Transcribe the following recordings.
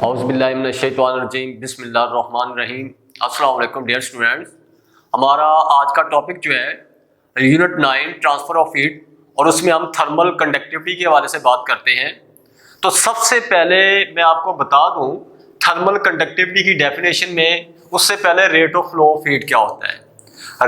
औज़ुबिल्लाहिमिनश्शैतानिर्रजीम बिस्मिल्लाहिर्रहमानिर्रहीम। अस्सलाम वालेकुम डियर स्टूडेंट्स। हमारा आज का टॉपिक जो है यूनिट 9 ट्रांसफ़र ऑफ हीट, और उसमें हम थर्मल कंडक्टिविटी के हवाले से बात करते हैं। तो सबसे पहले मैं आपको बता दूं थर्मल कंडक्टिविटी की डेफिनेशन में, उससे पहले rate of flow of heat क्या होता है।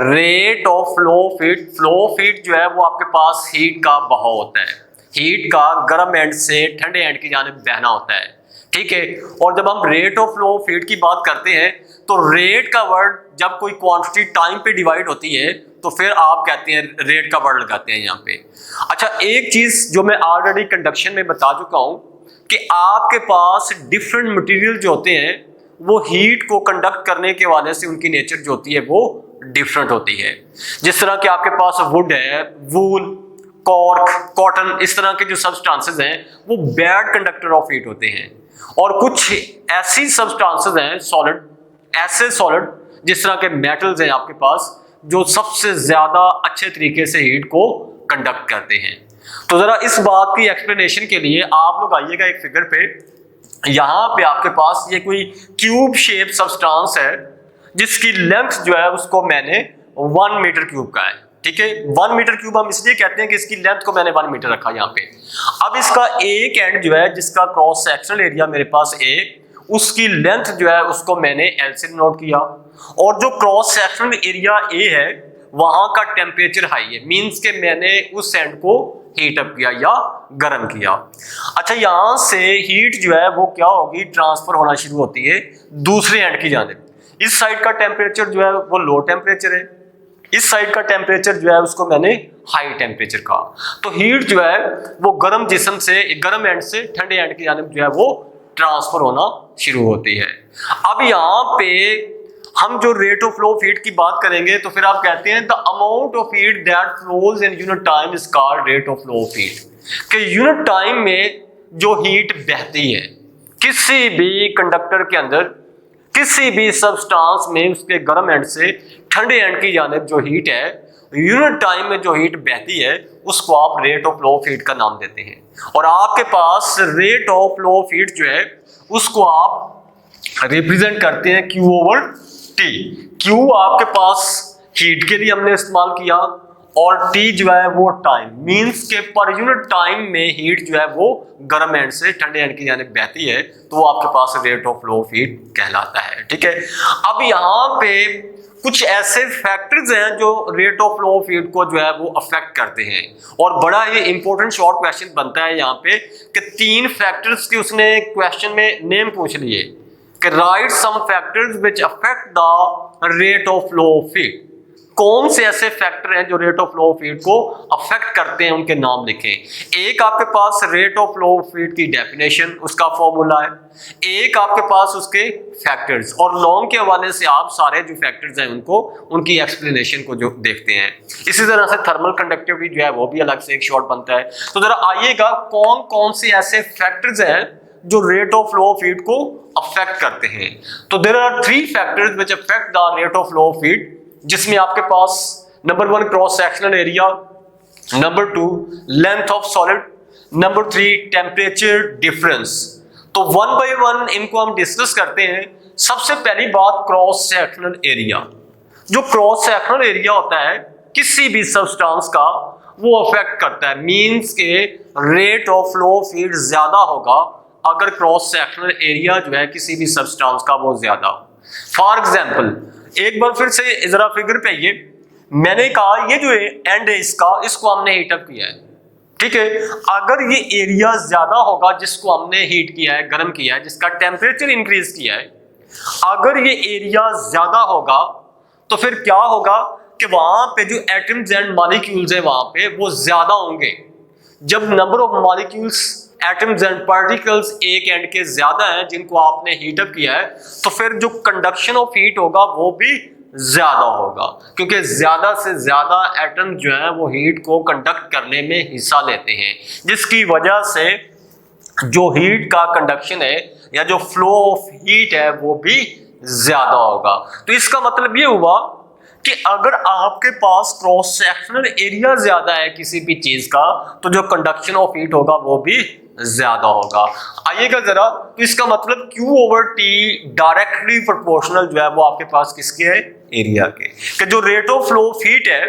Rate of flow of heat जो है वो आपके पास हीट का बहाव होता है। हीट का गर्म एंड से ठंडे एंड की जानिब बहना होता है, ठीक है। और जब हम rate of flow of heat की बात करते हैं तो रेट का वर्ड जब कोई क्वांटिटी टाइम पे डिवाइड होती है तो फिर आप कहते हैं रेट का वर्ड लगाते हैं यहाँ पे। अच्छा, एक चीज जो मैं ऑलरेडी कंडक्शन में बता चुका हूं कि आपके पास डिफरेंट मटेरियल जो होते हैं वो हीट को कंडक्ट करने के वाले से उनकी नेचर जो होती है वो डिफरेंट होती है। जिस तरह के आपके पास वुड है, वूल, कॉर्क, कॉटन, इस तरह के जो सब्सटेंसेस हैं वो बैड कंडक्टर ऑफ हीट होते हैं। और कुछ ऐसी सब्सटेंसेस हैं सॉलिड, ऐसे सॉलिड जिस तरह के मेटल्स हैं आपके पास जो सबसे ज्यादा अच्छे तरीके से हीट को कंडक्ट करते हैं। तो जरा इस बात की एक्सप्लेनेशन के लिए आप लोग आइएगा एक फिगर पे। यहां पे आपके पास ये कोई क्यूब शेप सब्सटेंस है जिसकी लेंथ जो है उसको मैंने 1 मीटर क्यूब का है, ठीक है। 1 मीटर क्यूब हम इसलिए कहते हैं कि इसकी लेंथ को मैंने 1 मीटर रखा यहाँ पे। अब इसका एक एंड जो है जिसका क्रॉस सेक्शनल एरिया मेरे पास ए, उसकी लेंथ जो है उसको मैंने एल से नोट किया। और जो क्रॉस सेक्शनल एरिया ए है वहां का टेम्परेचर हाई है, मींस के मैंने उस एंड को हीट अप किया या गर्म किया। अच्छा, यहां से हीट जो है वो क्या होगी, ट्रांसफर होना शुरू होती है दूसरे एंड की जानिब। इस साइड का टेम्परेचर जो है वो लो टेम्परेचर है, इस साइड का टेम्परेचर जो है उसको मैंने हाई टेम्परेचर कहा। तो हीट जो है वो गर्म जिस्म से, गर्म एंड से ठंडे एंड की जानिब जो है वो ट्रांसफर होना शुरू होती है। अब यहाँ पे हम जो rate of flow of heat की बात करेंगे तो फिर आप कहते हैं the amount of heat that flows in unit time is called rate of flow of heat. कि यूनिट टाइम में जो हीट बहती है किसी भी कंडक्टर के अंदर, किसी भी सब्सटेंस में, उसके गर्म एंड से ठंडे एंड की जानिब जो हीट है, यूनिट टाइम में जो हीट बहती है उसको आप rate of flow of heat का नाम देते हैं। और आपके पास rate of flow of heat जो है उसको आप रिप्रेजेंट करते हैं Q ओवर T। Q आपके पास हीट के लिए हमने इस्तेमाल किया और T जो है वो टाइम, मींस के पर यूनिट टाइम में हीट जो है वो गर्म एंड से ठंडे एंड की जानिब बहती है, तो वो आपके पास rate of flow of heat कहलाता है, ठीक है। अब यहाँ पे कुछ ऐसे फैक्टर्स हैं जो rate of flow of heat को जो है वो अफेक्ट करते हैं। और बड़ा ही इंपॉर्टेंट शॉर्ट क्वेश्चन बनता है यहाँ पे कि 3 फैक्टर्स के उसने क्वेश्चन में नेम पूछ लिए कि write some factors which affect the rate of flow of heat. कौन से ऐसे फैक्टर हैं जो rate of flow of heat को अफेक्ट करते हैं, उनके नाम लिखें। एक आपके पास rate of flow of heat की डेफिनेशन, उसका फॉर्मूला है, एक आपके पास उसके फैक्टर्स, और लॉन्ग के हवाले से आप सारे जो फैक्टर्स हैं उनको, उनकी एक्सप्लेनेशन को जो देखते हैं। इसी तरह से थर्मल कंडक्टिविटी जो है वो भी अलग से एक शॉर्ट बनता है। तो जरा आइएगा कौन कौन से ऐसे फैक्टर्स हैं जो rate of flow of heat को अफेक्ट करते हैं। तो there are 3 factors which affect the rate of flow of heat, जिसमें आपके पास number 1 cross sectional area, number 2 length of solid, number 3 temperature difference. तो 1 बाय 1 इनको हम डिस्कस करते हैं। सबसे पहली बात क्रॉस सेक्शनल एरिया। जो क्रॉस सेक्शनल एरिया होता है किसी भी सब्सटेंस का वो अफेक्ट करता है, मींस के rate of flow of heat ज्यादा होगा अगर क्रॉस सेक्शनल एरिया जो है किसी भी सब्सटेंस का वो ज्यादा हो। फॉर एग्जाम्पल, एक बार फिर से जरा फिगर पे आइए। मैंने कहा ये जो एंड है इसका, इसको हमने हीट अप किया है, ठीक है। अगर ये एरिया ज्यादा होगा जिसको हमने हीट किया है, गर्म किया है, जिसका टेम्परेचर इंक्रीज किया है, अगर ये एरिया ज्यादा होगा तो फिर क्या होगा कि वहां पे जो एटम्स एंड मॉलिक्यूल्स है वहां पे वो ज्यादा होंगे। जब number of molecules, atoms and particles एक एंड के ज्यादा हैं जिनको आपने हीट अप किया है, तो फिर जो कंडक्शन ऑफ हीट होगा वो भी ज्यादा होगा, क्योंकि ज्यादा से ज्यादा एटम जो है वो हीट को कंडक्ट करने में हिस्सा लेते हैं, जिसकी वजह से जो हीट का कंडक्शन है या जो फ्लो ऑफ हीट है वो भी ज्यादा होगा। तो इसका मतलब ये हुआ कि अगर आपके पास क्रॉस सेक्शनल एरिया ज्यादा है किसी भी चीज का, तो जो कंडक्शन ऑफ हीट होगा वो भी ज्यादा होगा। आइएगा जरा, तो इसका मतलब Q over T directly proportional जो है वो आपके पास किसके है, एरिया के। कि जो rate of flow of heat है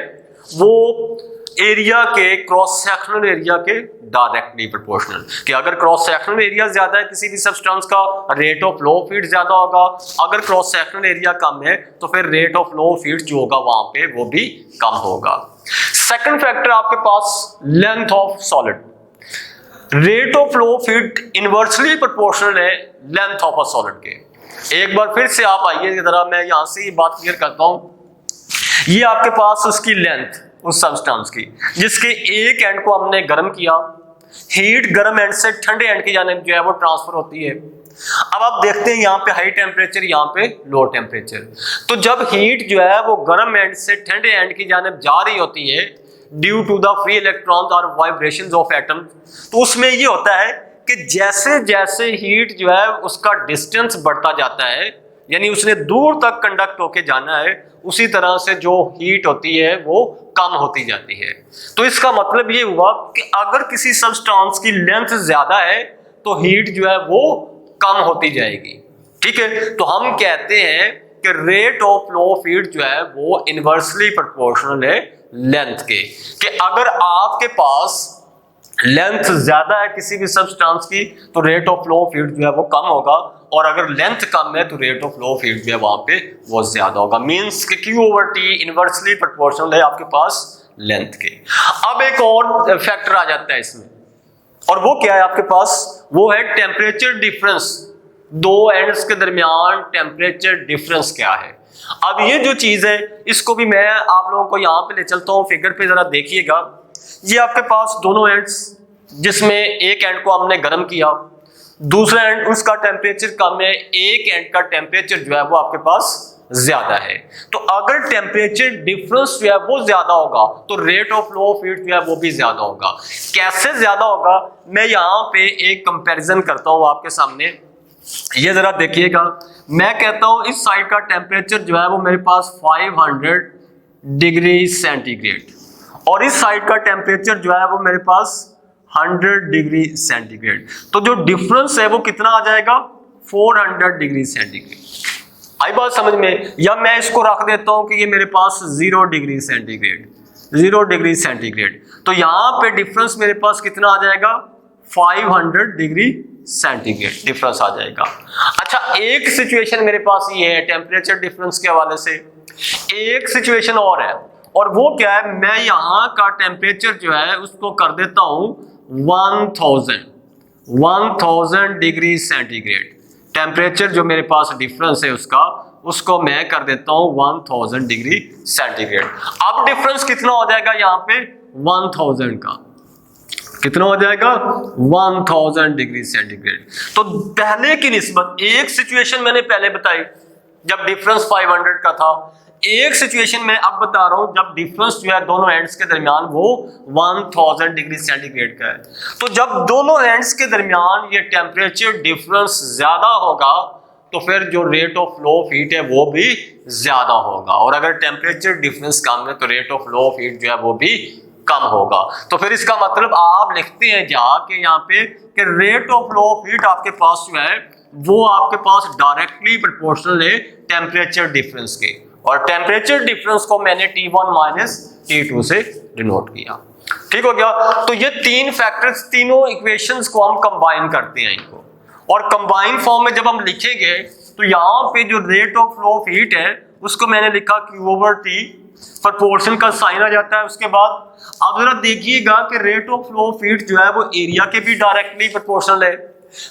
वो एरिया के, क्रॉस सेक्शनल एरिया के डायरेक्टली प्रोपोर्शनल। कि अगर क्रॉस सेक्शनल एरिया ज्यादा है किसी भी सब्सटेंस का, rate of flow of heat ज्यादा होगा। अगर क्रॉस सेक्शनल एरिया कम है तो फिर rate of flow of heat जो होगा वहां पे वो भी कम होगा। सेकंड फैक्टर आपके पास length of solid. Rate of flow of heat inversely proportional है लेंथ ऑफ अ सॉलिड के। एक बार फिर से आप आइए जरा, मैं यहां से ये बात क्लियर करता हूं। ये आपके पास उसकी लेंथ उस सब्सटेंस की जिसके एक एंड को हमने गर्म किया, हीट गर्म एंड से ठंडे एंड की जानिब जो है वो ट्रांसफर होती है। अब आप देखते हैं यहाँ पे हाई टेम्परेचर, यहाँ पे लो टेम्परेचर। तो जब हीट जो है वो गर्म एंड से ठंडे एंड की जानिब जा रही होती है due to the free electrons और वाइब्रेशंस ऑफ एटम, तो उसमें ये होता है कि जैसे जैसे हीट जो है उसका डिस्टेंस बढ़ता जाता है, यानी उसने दूर तक कंडक्ट होके जाना है, उसी तरह से जो हीट होती है वो कम होती जाती है। तो इसका मतलब ये हुआ कि अगर किसी सब्सटेंस की लेंथ ज्यादा है तो हीट जो है वो कम होती जाएगी। ठीक है, तो हम कहते हैं कि rate of flow of heat जो है वो इनवर्सली प्रोपोर्शनल है लेंथ के। कि अगर आपके पास लेंथ ज्यादा है किसी भी सब्सटेंस की तो rate of flow of heat जो है वो कम होगा, और अगर लेंथ कम है तो rate of flow of heat जो है वहां पे वो ज्यादा होगा। मींस कि Q over T inversely proportional है आपके पास लेंथ के। अब एक और फैक्टर आ जाता है इसमें, और वो क्या है आपके पास, वो है टेम्परेचर डिफरेंस। दो एंड्स के दरमियान टेम्परेचर डिफरेंस क्या है। अब ये जो चीज है इसको भी मैं आप लोगों को यहाँ पे ले चलता हूँ, फिगर पे जरा देखिएगा। ये आपके पास दोनों एंड्स, जिसमें एक एंड को हमने गर्म किया, दूसरा एंड उसका टेम्परेचर कम है, एक एंड का टेम्परेचर जो है वो आपके पास ज्यादा है। तो अगर टेम्परेचर डिफरेंस जो है वो ज्यादा होगा तो rate of flow of heat जो है वो भी ज्यादा होगा। कैसे ज्यादा होगा, मैं यहाँ पे एक कंपैरिजन करता हूँ आपके सामने। ये जरा देखिएगा, मैं कहता हूँ इस साइड का टेम्परेचर जो है वो मेरे पास 500 डिग्री सेंटीग्रेड, और इस साइड का टेम्परेचर जो है वो मेरे पास 100 डिग्री सेंटीग्रेड। तो जो डिफरेंस है वो कितना आ जाएगा, 400 डिग्री सेंटीग्रेड। आई बात समझ में। या मैं इसको रख देता हूं कि ये मेरे पास 0 डिग्री सेंटीग्रेड, 0 डिग्री सेंटीग्रेड। तो यहां पे डिफरेंस मेरे पास कितना आ जाएगा, 500 डिग्री सेंटीग्रेड डिफरेंस आ जाएगा। अच्छा, एक सिचुएशन मेरे पास ये है टेम्परेचर डिफरेंस के हवाले से, एक सिचुएशन और है, और वो क्या है, मैं यहाँ का टेम्परेचर जो है उसको कर देता हूं 1000 डिग्री सेंटीग्रेड। टेम्परेचर जो मेरे पास डिफरेंस है उसको मैं कर देता हूं 1000 डिग्री सेंटीग्रेड। अब डिफरेंस कितना हो जाएगा यहाँ पे, 1000 का कितना हो जाएगा, 1000 डिग्री सेंटीग्रेड। तो पहले की निस्बत एक सिचुएशन मैंने पहले बताई जब डिफरेंस 500 का था, एक सिचुएशन में अब बता रहा हूं जब डिफरेंस जो है दोनों एंड्स के दरमियान वो 1000 डिग्री सेंटीग्रेड का है। तो जब दोनों एंड्स के दरमियान ये टेम्परेचर डिफरेंस ज्यादा होगा तो फिर जो rate of flow of heat है वो भी ज्यादा होगा, और अगर टेम्परेचर डिफरेंस कम है तो rate of flow of heat जो है वो भी कम होगा। तो फिर इसका मतलब आप लिखते हैं जाके यहाँ पे कि rate of flow of heat आपके पास जो है वो आपके पास डायरेक्टली प्रोपोर्शनल है टेम्परेचर डिफरेंस के, और टेम्परेचर डिफरेंस को मैंने T1 माइनस T2 से डिनोट किया। ठीक हो गया। तो ये तीन फैक्टर्स, तीनों इक्वेशंस को हम कंबाइन करते हैं इनको, और कंबाइन फॉर्म में जब हम लिखेंगे तो यहाँ पे जो rate of flow of heat है उसको मैंने लिखा Q ओवर T, प्रोपोर्शन का साइन आ जाता है उसके बाद। अब जरा देखिएगा कि rate of flow of heat जो है वो एरिया के भी डायरेक्टली प्रोपोर्शनल है,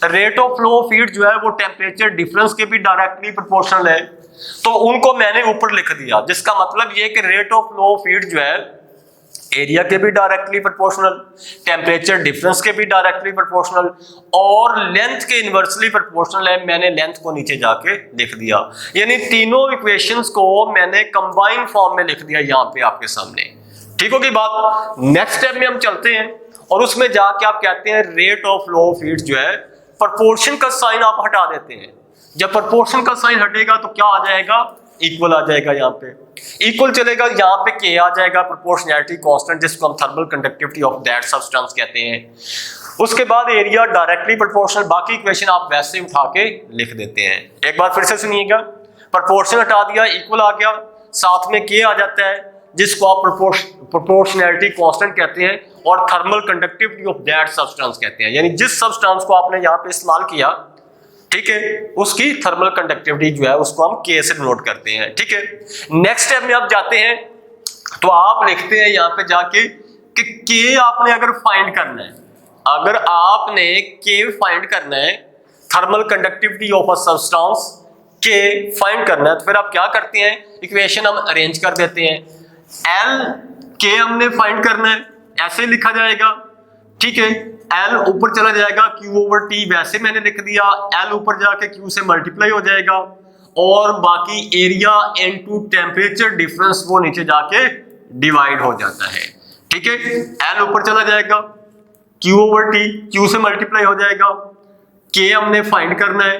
rate of flow of heat जो है वो टेम्परेचर डिफरेंस के भी डायरेक्टली प्रोपोर्शनल है। तो उनको मैंने ऊपर लिख दिया, जिसका मतलब ये कि rate of flow of heat जो है एरिया के भी डायरेक्टली प्रोपोर्शनल, टेम्परेचर डिफरेंस के भी डायरेक्टली प्रोपोर्शनल, और लेंथ के इनवर्सली प्रोपोर्शनल है। मैंने लेंथ को नीचे जाके लिख दिया, यानी तीनों इक्वेशंस को मैंने कंबाइन फॉर्म में लिख दिया यहाँ पे आपके सामने। ठीक होगी बात। नेक्स्ट स्टेप में हम चलते हैं और उसमें जाके आप कहते हैं rate of flow of heat जो है, प्रोपोर्शन का साइन आप हटा देते हैं। जब प्रोपोर्शन का साइन हटेगा तो क्या आ जाएगा, इक्वल आ जाएगा। यहाँ पे इक्वल चलेगा, यहाँ पे के आ जाएगा प्रोपोर्शनैलिटी कांस्टेंट, जिसको हम thermal conductivity of that substance कहते हैं। उसके बाद एरिया डायरेक्टली प्रोपोर्शनल, बाकी इक्वेशन आप वैसे उठा के लिख देते हैं। एक बार फिर से सुनिएगा, प्रोपोर्शनल हटा दिया, इक्वल आ गया, साथ में के आ जाता है जिसको आप प्रोपोर्शनैलिटी कांस्टेंट कहते हैं और thermal conductivity of that substance कहते हैं। यानी जिस सब्सटेंस को आपने यहाँ पे इस्तेमाल किया, ठीक है, उसकी थर्मल कंडक्टिविटी जो है उसको हम के से डिनोट करते हैं। ठीक है, नेक्स्ट स्टेप में आप जाते हैं तो आप लिखते हैं यहाँ पे जाके कि के आपने अगर फाइंड करना है, अगर आपने के फाइंड करना है, thermal conductivity of a substance के फाइंड करना है, तो फिर आप क्या करते हैं, इक्वेशन हम अरेंज कर देते हैं। एल के हमने फाइंड करना है, ऐसे लिखा जाएगा। ठीक है, एल ऊपर चला जाएगा, क्यू ओवर टी वैसे मैंने लिख दिया, एल ऊपर जाके क्यू से मल्टीप्लाई हो जाएगा और बाकी एरिया इनटू टेम्परेचर डिफरेंस वो नीचे जाके डिवाइड हो जाता है। ठीक है, एल ऊपर चला जाएगा, क्यू ओवर टी क्यू से मल्टीप्लाई हो जाएगा, के हमने फाइंड करना है,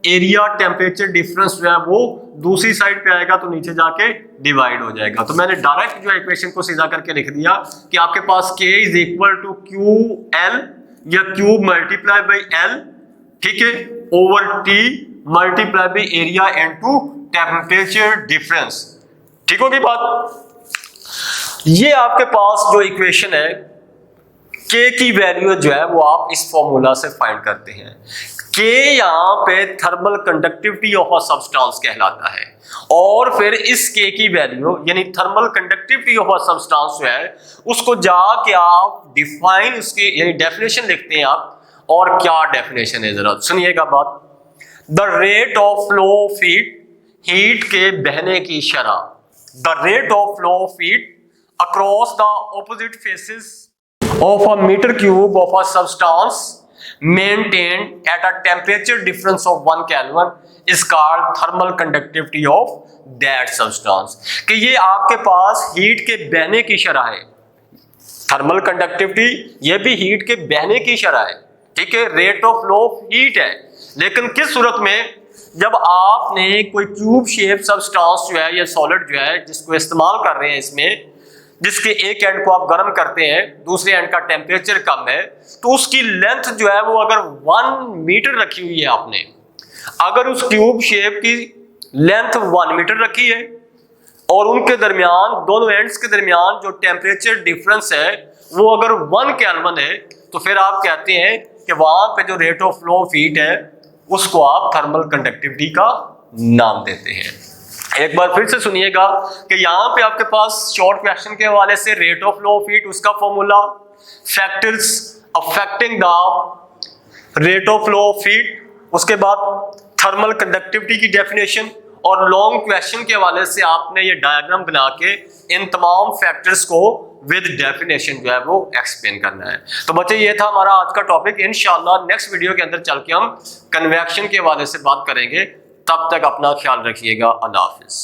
एरिया टेम्परेचर डिफरेंस जो है वो दूसरी साइड पे आएगा तो नीचे जाके डिवाइड हो जाएगा। तो मैंने डायरेक्ट जो इक्वेशन को सीधा करके लिख दिया कि आपके पास K is equal to Q L या क्यू मल्टीप्लाई बाई एल, ठीक है, over T multiply by area into temperature difference. ठीक होगी बात। ये आपके पास जो इक्वेशन है के की वैल्यू जो है वो आप इस फॉर्मूला से फाइंड करते हैं। के यहाँ पे thermal conductivity of a substance कहलाता है और फिर इस के की वैल्यू यानी thermal conductivity of a substance जो है उसको जाके आप डिफाइन उसकी यानी डेफिनेशन लिखते हैं आप। और क्या डेफिनेशन है जरा सुनिएगा बात। The rate of flow of heat के बहने की शरह, the rate of flow of heat across the opposite faces of a meter cube of a substance maintained at a temperature difference of 1 Kelvin is called thermal conductivity of that substance। कि ये आपके पास heat के बहने की शरह है, thermal conductivity ये भी हीट के बहने की शरह है। ठीक है, rate of flow of heat है, लेकिन किस सूरत में, जब आपने कोई क्यूब शेप सब्सटेंस जो है या सॉलिड जो है जिसको इस्तेमाल कर रहे हैं इसमें, जिसके एक एंड को आप गर्म करते हैं, दूसरे एंड का टेम्परेचर कम है, तो उसकी लेंथ जो है वो अगर 1 मीटर रखी हुई है आपने, अगर उस ट्यूब शेप की लेंथ 1 मीटर रखी है और उनके दरमियान दोनों एंड्स के दरमियान जो टेम्परेचर डिफरेंस है वो अगर 1 केल्विन है, तो फिर आप कहते हैं कि वहां पे जो rate of flow of heat है उसको आप थर्मल कंडक्टिविटी का नाम देते हैं। एक बार फिर से सुनिएगा कि यहाँ पे आपके पास शॉर्ट क्वेश्चन के हवाले से rate of flow of heat, उसका formula, factors affecting the rate of flow of heat, उसके बाद थर्मल कंडक्टिविटी की डेफिनेशन, और लॉन्ग क्वेश्चन के हवाले से आपने ये डायग्राम बना के इन तमाम फैक्टर्स को विद डेफिनेशन जो है वो एक्सप्लेन करना है। तो बच्चे ये था हमारा आज का टॉपिक। इंशाल्लाह नेक्स्ट वीडियो के अंदर चल के हम कन्वेक्शन के हवाले से बात करेंगे। तब तक अपना ख्याल रखिएगा। अल्लाह हाफिज।